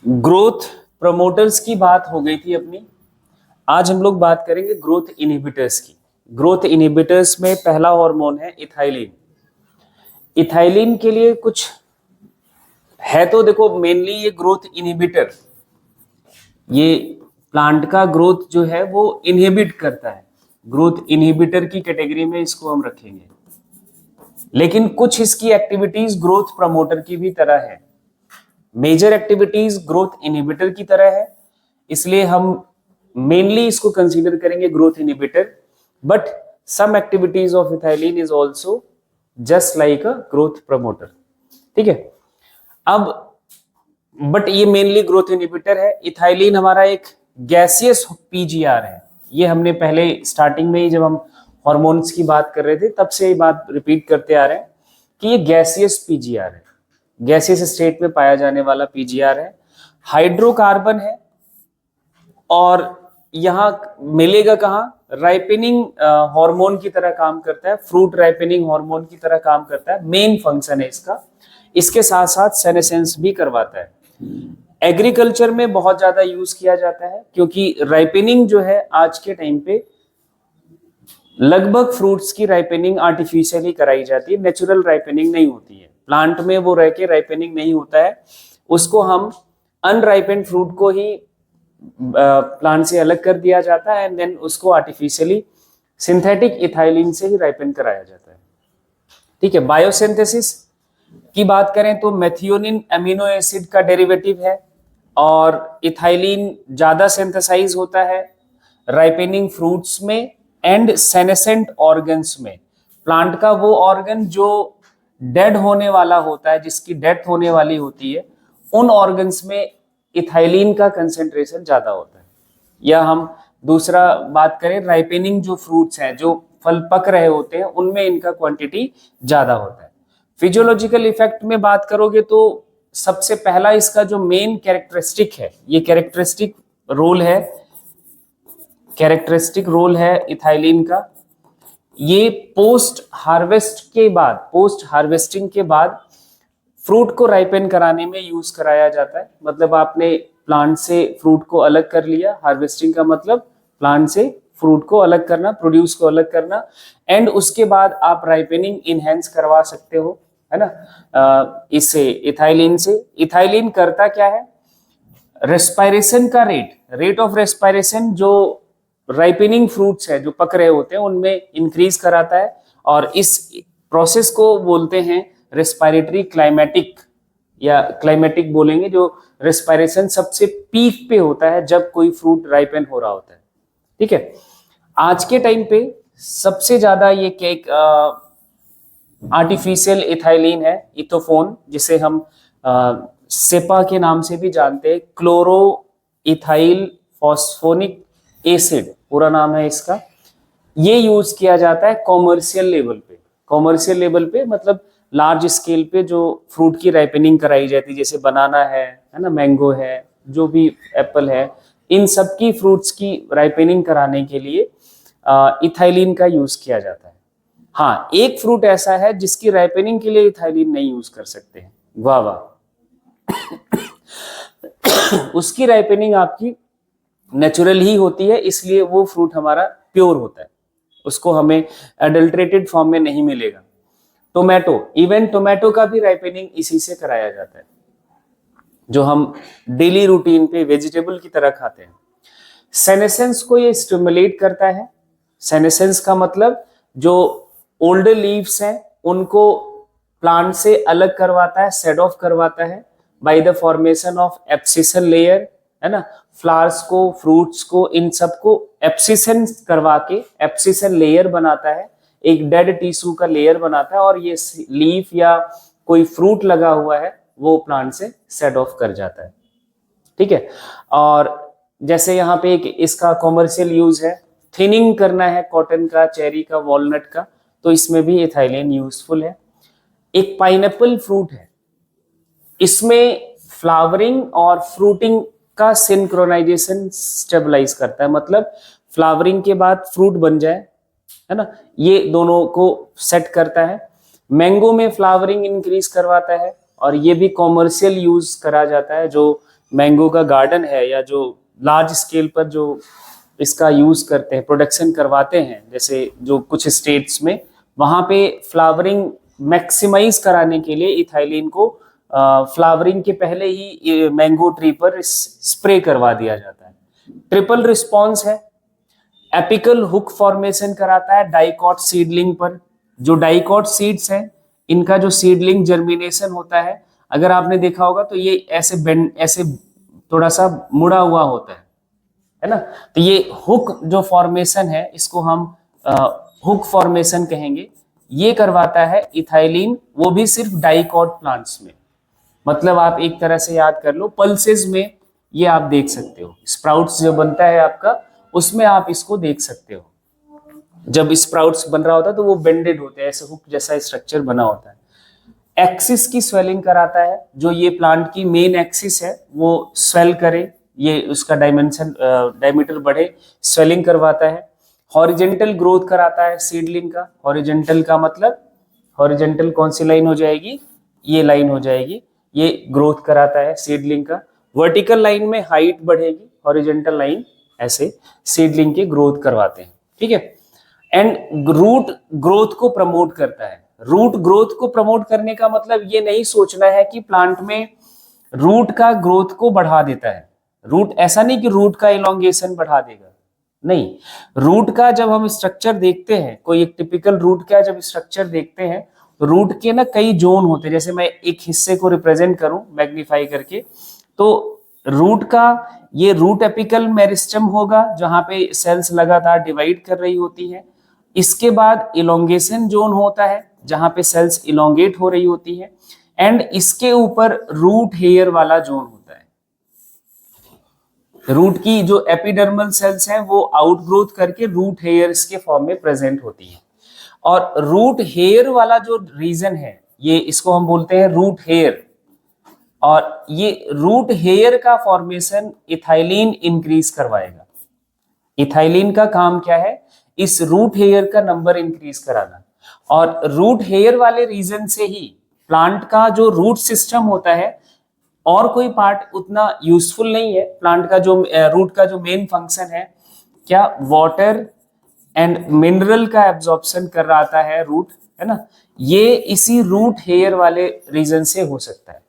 Growth promoters की बात हो गई थी अपनी। आज हम लोग बात करेंगे ग्रोथ इनहिबिटर्स की। ग्रोथ इनहिबिटर्स में पहला हार्मोन है इथाइलिन। इथाइलिन के लिए कुछ है तो देखो, मेनली ये ग्रोथ इनहिबिटर, ये प्लांट का ग्रोथ जो है वो इनहिबिट करता है। ग्रोथ इनहिबिटर की कैटेगरी में इसको हम रखेंगे। लेकिन कुछ इसकी एक्टिविटीज ग्रोथ प्रमोटर की भी तरह है। मेजर एक्टिविटीज ग्रोथ इनहिबिटर की तरह है, इसलिए हम मेनली इसको कंसीडर करेंगे growth inhibitor. But some activities of ethylene is also just like a growth promoter. ठीक है। अब बट ये मेनली ग्रोथ इनहिबिटर है। इथाइलिन हमारा एक गैसियस पीजीआर है। ये हमने पहले स्टार्टिंग में ही जब हम हॉर्मोन्स की बात कर रहे थे तब से ये बात रिपीट करते आ रहे हैं कि ये गैसियस पीजीआर है, गैसियस स्टेट में पाया जाने वाला पीजीआर है। हाइड्रोकार्बन है और यहाँ मिलेगा कहाँ? राइपनिंग हार्मोन की तरह काम करता है, फ्रूट राइपनिंग हार्मोन की तरह काम करता है, मेन फंक्शन है इसका। इसके साथ साथ सेनेसेंस भी करवाता है। एग्रीकल्चर में बहुत ज्यादा यूज किया जाता है क्योंकि राइपनिंग जो है आज के टाइम पे लगभग फ्रूट्स की राइपनिंग आर्टिफिशियली कराई जाती है, नेचुरल राइपनिंग नहीं होती है। प्लांट में वो रह के राइपनिंग नहीं होता है, उसको हम अनराइपेंड फ्रूट को ही प्लांट से अलग कर दिया जाता है एंड देन उसको आर्टिफिशियली सिंथेटिक इथाइलिन से ही राइपन कराया जाता है। ठीक है। बायोसिंथेसिस की बात करें तो मेथियोनिन अमीनो एसिड का डेरिवेटिव है और इथाइलिन ज्यादा सिंथेसाइज होता है राइपनिंग फ्रूट्स में एंड सेनेसेंट ऑर्गन्स में। प्लांट का वो ऑर्गन जो डेड होने वाला होता है, जिसकी डेथ होने वाली होती है, उन ऑर्गन्स में इथाइलिन का कंसेंट्रेशन ज्यादा होता है। या हम दूसरा बात करें, राइपनिंग जो फ्रूट्स हैं, जो फल पक रहे होते हैं, उनमें इनका क्वांटिटी ज्यादा होता है। फिजियोलॉजिकल इफेक्ट में बात करोगे तो सबसे पहला इसका जो मेन कैरेक्टरिस्टिक है, ये कैरेक्टरिस्टिक रोल है इथाइलिन का। ये पोस्ट हार्वेस्टिंग के बाद फ्रूट को राइपन कराने में यूज कराया जाता है। मतलब आपने प्लांट से फ्रूट को अलग कर लिया, हार्वेस्टिंग का मतलब प्लांट से फ्रूट को अलग करना, प्रोड्यूस को अलग करना, एंड उसके बाद आप राइपनिंग इनहेंस करवा सकते हो, है ना, इससे इथाइलिन से। इथाइलिन करता क्या है? रेस्पायरेशन का रेट ऑफ रेस्पायरेशन जो राइपनिंग फ्रूट्स है, जो पक रहे होते हैं, उनमें इंक्रीज कराता है और इस प्रोसेस को बोलते हैं रेस्पायरेटरी क्लाइमेटिक, या क्लाइमेटिक बोलेंगे, जो रेस्पायरेशन सबसे पीक पे होता है जब कोई फ्रूट राइपन हो रहा होता है। ठीक है। आज के टाइम पे सबसे ज्यादा ये केक आर्टिफिशियल इथाइलिन है, इथोफोन, जिसे हम सेपा के नाम से भी जानते हैं, क्लोरो इथाइल फॉस्फोनिक एसिड पूरा नाम है इसका। ये यूज किया जाता है कॉमर्शियल लेवल पे, मतलब लार्ज स्केल पे जो फ्रूट की राइपनिंग कराई जाती है, जैसे बनाना है ना, मैंगो है, जो भी एप्पल है, इन सब की फ्रूट्स की राइपनिंग कराने के लिए इथाइलिन का यूज किया जाता है। हाँ, एक फ्रूट ऐसा है जिसकी राइपनिंग के लिए इथाइलिन नहीं यूज कर सकते हैं, गुआवा। उसकी राइपनिंग आपकी नेचुरल ही होती है, इसलिए वो फ्रूट हमारा प्योर होता है, उसको हमें एडल्ट्रेटेड फॉर्म में नहीं मिलेगा। इवन टोमेटो का भी राइपनिंग इसी से कराया जाता है, जो हम डेली रूटीन पे वेजिटेबल की तरह खाते हैं। सेनेसेंस को ये स्टिमुलेट करता है। सेनेसेंस का मतलब जो ओल्डर लीव्स हैं उनको प्लांट से अलग करवाता है, सेड ऑफ करवाता है बाय द फॉर्मेशन ऑफ एब्सिसल लेयर, है ना। फ्लावर्स को, फ्रूट्स को, इन सबको एब्सिशन करवा के एब्सिसल लेयर बनाता है, एक डेड टिश्यू का लेयर बनाता है, और ये लीफ या कोई फ्रूट लगा हुआ है वो प्लांट से सेड ऑफ कर जाता है। ठीक है। और जैसे यहाँ पे एक इसका कॉमर्शियल यूज है, थिनिंग करना है कॉटन का, चेरी का, वॉलनट का, तो इसमें भी इथाइलिन यूजफुल है। एक पाइनएप्पल फ्रूट है, इसमें फ्लावरिंग और फ्रूटिंग का सिंक्रोनाइजेशन स्टेबलाइज करता है, मतलब फ्लावरिंग के बाद फ्रूट बन जाए, है ना, ये दोनों को सेट करता है। मैंगो में फ्लावरिंग इंक्रीज करवाता है और ये भी कॉमर्शियल यूज करा जाता है, जो मैंगो का गार्डन है या जो लार्ज स्केल पर जो इसका यूज करते हैं, प्रोडक्शन करवाते हैं, जैसे जो कुछ स्टेट्स में, वहां पे फ्लावरिंग मैक्सिमाइज कराने के लिए इथाइलिन को फ्लावरिंग के पहले ही मैंगो ट्री पर स्प्रे करवा दिया जाता है। ट्रिपल रिस्पॉन्स है, एपिकल हुक फॉर्मेशन कराता है डाइकॉट सीडलिंग पर। जो डाइकॉट सीड्स हैं, इनका जो सीडलिंग जर्मिनेशन होता है, अगर आपने देखा होगा तो ये ऐसे बेंड, ऐसे थोड़ा सा मुड़ा हुआ होता है ना। तो ये हुक जो फॉर्मेशन है, इसको हम हुक फॉर्मेशन कहेंगे। ये करवाता है इथाइलिन, वो भी सिर्फ डाइकॉट प्लांट्स में। मतलब आप एक तरह से याद कर लो, पल्सेस में ये आप देख सकते हो, स्प्राउट्स जो बनता है आपका, उसमें आप इसको देख सकते हो। जब स्प्राउट्स बन रहा होता है तो वो बेंडेड होते हैं, ऐसे हुक जैसा स्ट्रक्चर बना होता है। एक्सिस की स्वेलिंग कराता है, जो ये प्लांट की मेन एक्सिस है वो स्वेल करे, ये उसका डायमेंशन डायमीटर बढ़े, स्वेलिंग करवाता है। हॉरिजेंटल ग्रोथ कराता है सीडलिंग का। हॉरिजेंटल का मतलब, हॉरिजेंटल कौन सी लाइन हो जाएगी, ये लाइन हो जाएगी, ये ग्रोथ कराता है सीडलिंग का। वर्टिकल लाइन में हाइट बढ़ेगी, हॉरिजेंटल लाइन ऐसे सीडलिंग की ग्रोथ करवाते हैं, ठीक है। एंड रूट ग्रोथ को प्रमोट करता है। रूट ग्रोथ को प्रमोट करने का मतलब ये नहीं सोचना है कि प्लांट में रूट का ग्रोथ को बढ़ा देता है। रूट ऐसा नहीं कि रूट का इलोंगेशन बढ़ा देगा, नहीं। रूट का जब हम स्ट्रक्चर देखते हैं, कोई एक टिपिकल रूट का जब स्ट्रक्चर देखते हैं, तो रूट के ना कई जोन होते हैं। जैसे मैं एक हिस्से को रिप्रेजेंट करूं मैग्नीफाई करके, तो रूट का ये रूट एपिकल मेरिस्टम होगा, जहां पे सेल्स लगातार डिवाइड कर रही होती है। इसके बाद इलोंगेशन जोन होता है, जहां पे सेल्स इलोंगेट हो रही होती है। एंड इसके ऊपर रूट हेयर वाला जोन होता है। रूट की जो एपिडर्मल सेल्स हैं वो आउटग्रोथ करके रूट हेयर्स के फॉर्म में प्रेजेंट होती है। और रूट हेयर वाला जो रीजन है, ये इसको हम बोलते हैं रूट हेयर। और ये रूट हेयर का फॉर्मेशन इथाइलिन इंक्रीज करवाएगा। इथाइलिन का काम क्या है, इस रूट हेयर का नंबर इंक्रीज कराना। और रूट हेयर वाले रीजन से ही प्लांट का जो रूट सिस्टम होता है, और कोई पार्ट उतना यूजफुल नहीं है। प्लांट का जो रूट का जो मेन फंक्शन है, क्या, वाटर एंड मिनरल का एब्जॉर्प्शन कर रहा है रूट, है ना। ये इसी रूट हेयर वाले रीजन से हो सकता है,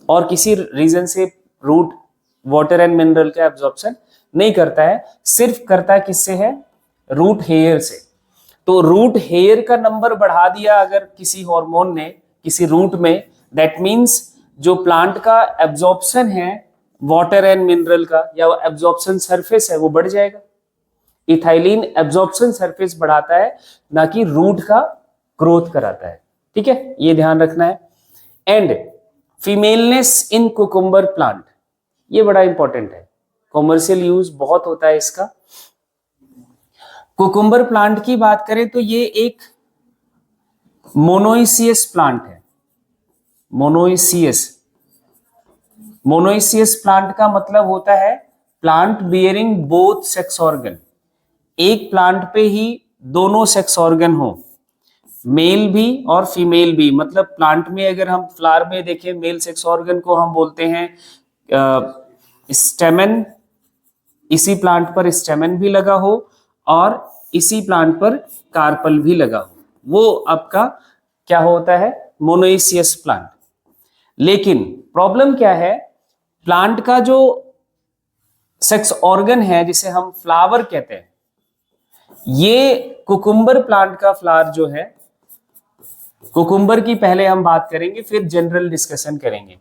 और किसी रीजन से रूट वाटर एंड मिनरल का एब्जॉर्प्शन नहीं करता है। सिर्फ करता है किससे है, रूट हेयर से। तो रूट हेयर का नंबर बढ़ा दिया अगर किसी हार्मोन ने किसी रूट में, दैट मींस जो प्लांट का एब्जॉर्प्शन है वाटर एंड मिनरल का, या एब्जॉर्प्शन सरफेस है, वो बढ़ जाएगा। इथाइलिन एब्जॉर्प्शन सरफेस बढ़ाता है, ना कि रूट का ग्रोथ कराता है, ठीक है, ये ध्यान रखना है। And femaleness in cucumber plant, ये बड़ा इंपॉर्टेंट है, कॉमर्शियल यूज बहुत होता है इसका। कुकुम्बर प्लांट की बात करें तो ये एक मोनोइसियस प्लांट है। मोनोइसियस, मोनोइसियस प्लांट का मतलब होता है plant bearing both sex organ. एक प्लांट पे ही दोनों सेक्स ऑर्गन हो, मेल भी और फीमेल भी। मतलब प्लांट में अगर हम फ्लावर में देखें, मेल सेक्स ऑर्गन को हम बोलते हैं स्टेमन। इसी प्लांट पर स्टेमन भी लगा हो और इसी प्लांट पर कार्पल भी लगा हो, वो आपका क्या होता है, मोनोइसियस प्लांट। लेकिन प्रॉब्लम क्या है, प्लांट का जो सेक्स ऑर्गन है जिसे हम फ्लावर कहते हैं, ये कुकुम्बर प्लांट का फ्लावर जो है, कुकुम्बर की पहले हम बात करेंगे फिर जनरल डिस्कशन करेंगे,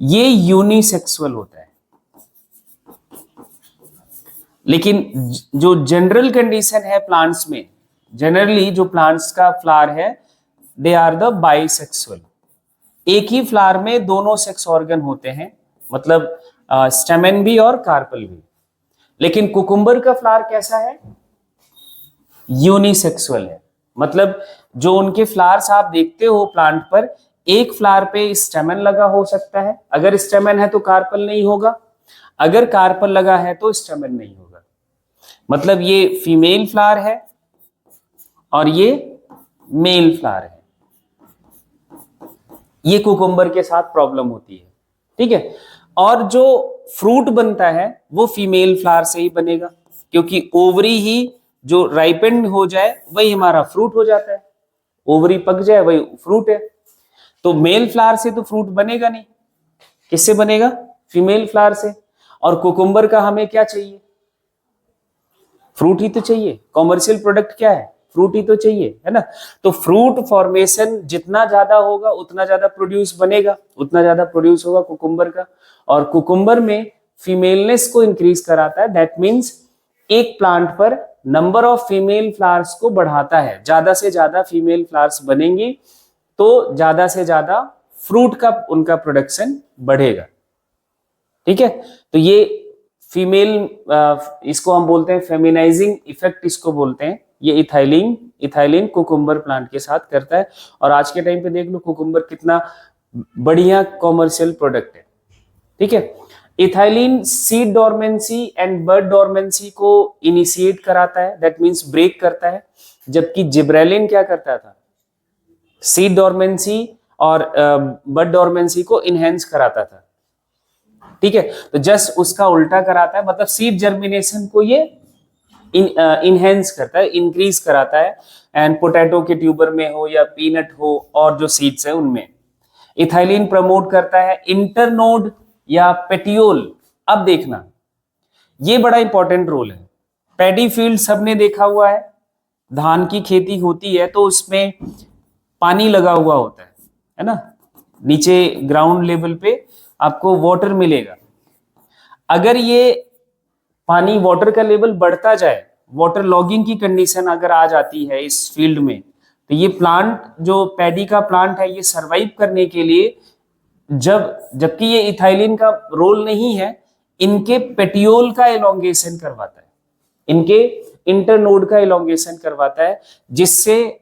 ये यूनिसेक्सुअल होता है। लेकिन जो जनरल कंडीशन है प्लांट्स में, जनरली जो प्लांट्स का फ्लावर है, दे आर द बाइसेक्सुअल। एक ही फ्लावर में दोनों सेक्स ऑर्गन होते हैं, मतलब स्टेमन भी और कार्पल भी। लेकिन कुकुम्बर का फ्लावर कैसा है, यूनिसेक्सुअल है। मतलब जो उनके फ्लावर्स आप देखते हो प्लांट पर, एक फ्लावर पे स्टेमन लगा हो सकता है, अगर स्टेमन है तो कार्पल नहीं होगा, अगर कार्पल लगा है तो स्टेमन नहीं होगा। मतलब ये फीमेल फ्लावर है और ये मेल फ्लावर है। ये कुकुम्बर के साथ प्रॉब्लम होती है, ठीक है। और जो फ्रूट बनता है वो फीमेल फ्लावर से ही बनेगा, क्योंकि ओवरी ही जो राइपेंड हो जाए वही हमारा फ्रूट हो जाता है, ओवरी पक जाए वही फ्रूट है। तो मेल फ्लावर से तो फ्रूट बनेगा नहीं, किससे बनेगा? फीमेल फ्लावर से। और कुकुम्बर का हमें क्या चाहिए? फ्रूट ही तो चाहिए। कॉमर्शियल प्रोडक्ट क्या है? फ्रूट ही तो चाहिए, है ना। तो फ्रूट फॉर्मेशन जितना ज्यादा होगा उतना ज्यादा प्रोड्यूस बनेगा, उतना ज्यादा प्रोड्यूस होगा कुकुम्बर का। और कुकुम्बर में फीमेलनेस को इंक्रीज कराता है, दैट मीन्स एक प्लांट पर नंबर ऑफ फीमेल फ्लावर्स को बढ़ाता है। ज्यादा से ज्यादा फीमेल फ्लावर्स बनेंगी तो ज्यादा से ज्यादा फ्रूट का उनका प्रोडक्शन बढ़ेगा, ठीक है। तो ये फीमेल, इसको हम बोलते हैं फेमिनाइजिंग इफेक्ट, इसको बोलते हैं। ये इथाइलिन कुकुम्बर प्लांट के साथ करता है। और आज के टाइम पे देख लो कुकुम्बर कितना बढ़िया कॉमर्शियल प्रोडक्ट है, ठीक है। Ethylene seed dormancy and bird dormancy को इनिशिएट कराता है, दैट मींस ब्रेक करता है। जबकि जिब्रेलिन क्या करता था? सीड डोरमेंसी और बर्ड डोरमेंसी को इनहेंस कराता था, ठीक है। तो जस्ट उसका उल्टा कराता है, मतलब सीड जर्मिनेशन को ये इनहेंस करता है, इंक्रीज कराता है। एंड पोटैटो के ट्यूबर में हो या पीनट हो और जो सीड्स है उनमें इथाइलिन प्रमोट करता है इंटरनोड या पेटियोल। अब देखना, ये बड़ा इंपॉर्टेंट रोल है। पैडी फील्ड सबने देखा हुआ है, धान की खेती होती है तो उसमें पानी लगा हुआ होता है ना। नीचे ग्राउंड लेवल पे आपको वाटर मिलेगा। अगर ये पानी वाटर का लेवल बढ़ता जाए, वाटर लॉगिंग की कंडीशन अगर आ जाती है इस फील्ड में, तो ये प्लांट जो पैडी का प्लांट है ये सरवाइव करने के लिए, जबकि ये इथाइलिन का रोल नहीं है, इनके पेटियोल का एलोंगेशन करवाता है, इनके इंटरनोड का एलोंगेशन करवाता है, जिससे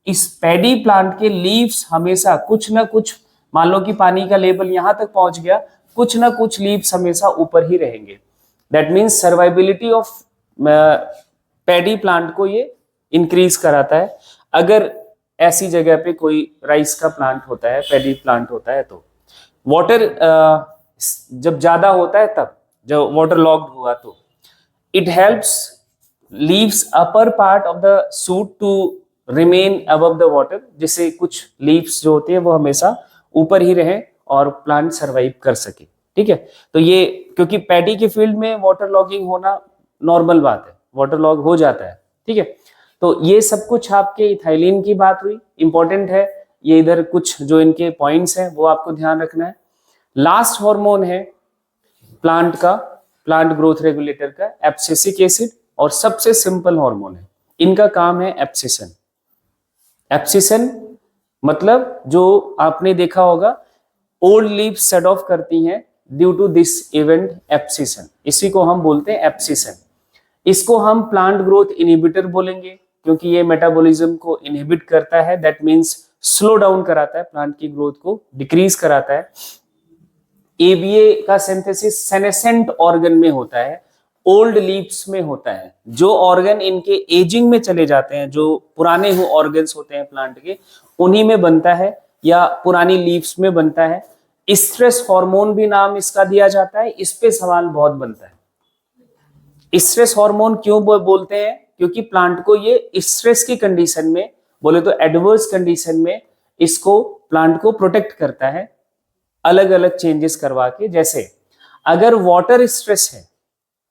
इस पैडी प्लांट के लीव्स हमेशा कुछ ना कुछ, मान लो कि पानी का लेवल यहां तक पहुंच गया, कुछ ना कुछ लीव्स हमेशा ऊपर ही रहेंगे। That means survivability of paddy plant को ये इंक्रीज कराता है। अगर ऐसी जगह पे कोई राइस का प्लांट होता है, पैडी प्लांट होता है, तो वाटर जब ज्यादा होता है, तब जब वाटर लॉक्ड हुआ, तो it helps leaves upper part of the shoot to remain above the water, जिससे कुछ लीव्स जो होते हैं वो हमेशा ऊपर ही रहे और प्लांट सरवाइव कर सके, ठीक है। तो ये क्योंकि पैडी के फील्ड में वाटर लॉगिंग होना नॉर्मल बात है, वाटर लॉग हो जाता है, ठीक है। तो ये सब कुछ आपके इथाइलिन की बात हुई, इंपॉर्टेंट है। ये इधर कुछ जो इनके पॉइंट्स हैं वो आपको ध्यान रखना है। लास्ट हार्मोन है प्लांट का, प्लांट ग्रोथ रेगुलेटर का, एब्सिसिक एसिड, और सबसे सिंपल हार्मोन है। इनका काम है एब्सिसन। एब्सिसन मतलब जो आपने देखा होगा ओल्ड लीव्स सेड ऑफ करती हैं due to this event abscission, इसी को हम बोलते हैं एब्सिसन। इसको हम प्लांट ग्रोथ इनहिबिटर बोलेंगे, क्योंकि ये मेटाबॉलिज्म को इनहिबिट करता है, दैट मींस स्लो डाउन कराता है, प्लांट की ग्रोथ को डिक्रीज कराता है। एबीए का सिंथेसिस सेनेसेंट ऑर्गन में होता है, ओल्ड लीव्स में होता है। जो ऑर्गन इनके एजिंग में चले जाते हैं, जो पुराने हो ऑर्गन्स होते हैं प्लांट के, उन्हीं में बनता है या पुरानी लीव्स में बनता है। स्ट्रेस हार्मोन भी नाम इसका दिया जाता है, इस पे सवाल बहुत बनता है। स्ट्रेस हार्मोन क्यों बोलते हैं? क्योंकि प्लांट को ये स्ट्रेस की कंडीशन में, बोले तो एडवर्स कंडीशन में, इसको प्लांट को प्रोटेक्ट करता है अलग अलग चेंजेस करवा के। जैसे अगर वाटर स्ट्रेस है,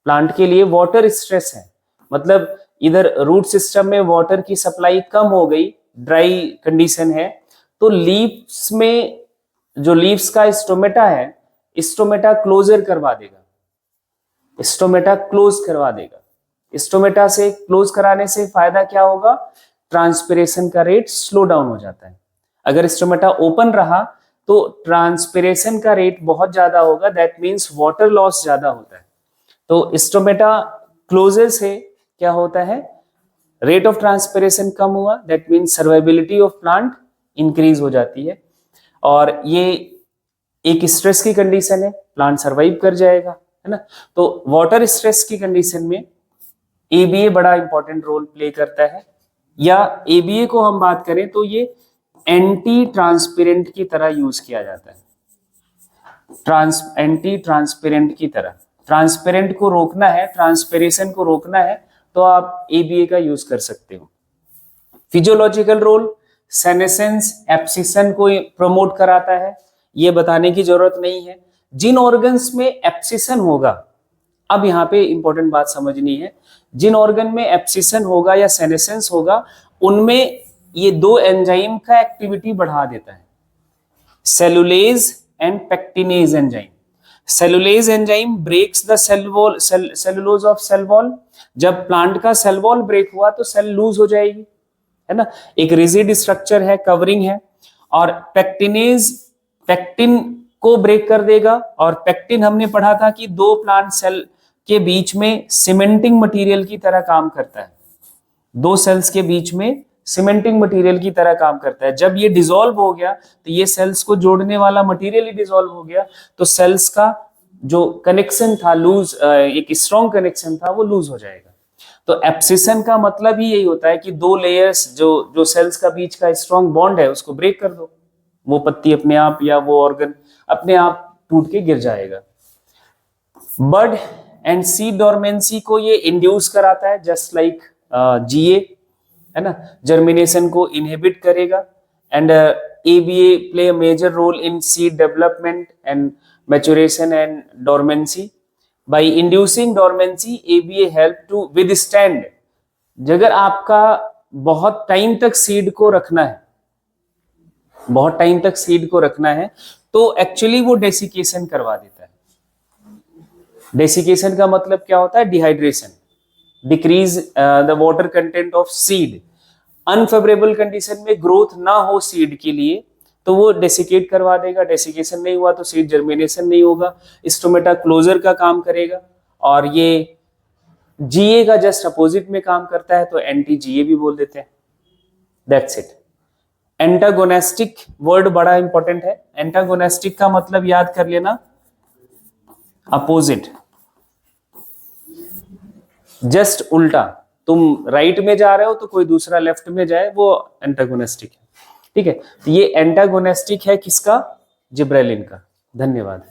प्लांट के लिए वाटर स्ट्रेस है, मतलब इधर रूट सिस्टम में वाटर की सप्लाई कम हो गई, ड्राई कंडीशन है, तो लीव्स में जो लीव्स का स्टोमेटा है, स्टोमेटा क्लोजर करवा देगा, स्टोमेटा क्लोज करवा देगा। स्टोमेटा से क्लोज कराने से फायदा क्या होगा? ट्रांसपिरेशन का रेट स्लो डाउन हो जाता है। अगर स्टोमेटा ओपन रहा तो ट्रांसपिरेशन का रेट बहुत ज्यादा होगा, दैट मीन्स वाटर लॉस ज्यादा होता है। तो स्टोमेटा क्लोजर से क्या होता है? रेट ऑफ ट्रांसपिरेशन कम हुआ, that means survivability of plant increase हो जाती है। और ये एक स्ट्रेस की कंडीशन है, प्लांट सर्वाइव कर जाएगा, है ना। तो वाटर स्ट्रेस की कंडीशन में एबीए बड़ा इंपॉर्टेंट रोल प्ले करता है। या एबीए को हम बात करें तो ये एंटी ट्रांसपेरेंट की तरह यूज किया जाता है। एंटी ट्रांसपेरेंट की तरह। ट्रांसपेरेंट को रोकना है, ट्रांसपेरेशन को रोकना है, तो आप ABA का यूज कर सकते हो। फिजियोलॉजिकल रोल, सेनेसेंस एब्सिशन को प्रमोट कराता है, ये बताने की जरूरत नहीं है। जिन ऑर्गन्स में एब्सिशन होगा, अब यहाँ पे इंपॉर्टेंट बात समझनी है, जिन ऑर्गन में एब्सिशन होगा या सेनेसेंस होगा, उनमें ये दो एंजाइम का एक्टिविटी बढ़ा देता है, cellulase and pectinase enzyme. Cellulase enzyme breaks the cell wall, cellulose of cell wall. जब प्लांट का सेल वॉल ब्रेक हुआ तो सेल लूज हो जाएगी, है ना, एक रिजिड स्ट्रक्चर है, कवरिंग है। और पेक्टिनेज पेक्टिन को ब्रेक कर देगा, और पेक्टिन हमने पढ़ा था कि दो प्लांट सेल के बीच में सीमेंटिंग मटेरियल की तरह काम करता है, दो सेल्स के बीच में सीमेंटिंग मटेरियल की तरह काम करता है। जब ये डिसॉल्व हो गया तो ये सेल्स को जोड़ने वाला मटेरियल ही डिसॉल्व हो गया, तो सेल्स का जो कनेक्शन था लूज, एक स्ट्रॉन्ग कनेक्शन था, वो लूज हो जाएगा। तो एब्सिशन का मतलब ही यही होता है कि दो लेयर्स जो सेल्स का बीच का स्ट्रॉन्ग बॉन्ड है उसको ब्रेक कर दो, वो पत्ती अपने आप या वो ऑर्गन अपने आप टूट के गिर जाएगा। बड एंड सीड डोरमेंसी को ये इंड्यूस कराता है, जस्ट लाइक GA, है ना, जर्मिनेशन को इनहिबिट करेगा। And ABA play a major role in seed development and maturation and dormancy. By inducing dormancy ABA help to withstand. अगर आपका बहुत टाइम तक सीड को रखना है, बहुत टाइम तक सीड को रखना है, तो एक्चुअली वो डेसिकेशन करवा देता है। डेसिकेशन का मतलब क्या होता है? Dehydration, decrease the water content of seed. Unfavourable condition में ग्रोथ ना हो सीड के लिए तो वो डेसिकेट करवा देगा। डेसिकेशन नहीं हुआ तो सीड जर्मिनेशन नहीं होगा, स्टोमेटा क्लोजर का काम करेगा। और ये GA का जस्ट अपोजिट में काम करता है, तो एंटी GA भी बोल देते हैं। That's it. एंटागोनेस्टिक वर्ड बड़ा इंपॉर्टेंट है। एंटागोनेस्टिक का मतलब याद कर लेना, अपोजिट, जस्ट उल्टा। तुम राइट में जा रहे हो तो कोई दूसरा लेफ्ट में जाए, वो एंटागोनेस्टिक है। ठीक है, तो ये एंटागोनेस्टिक है किसका? जिब्रेलिन का। धन्यवाद।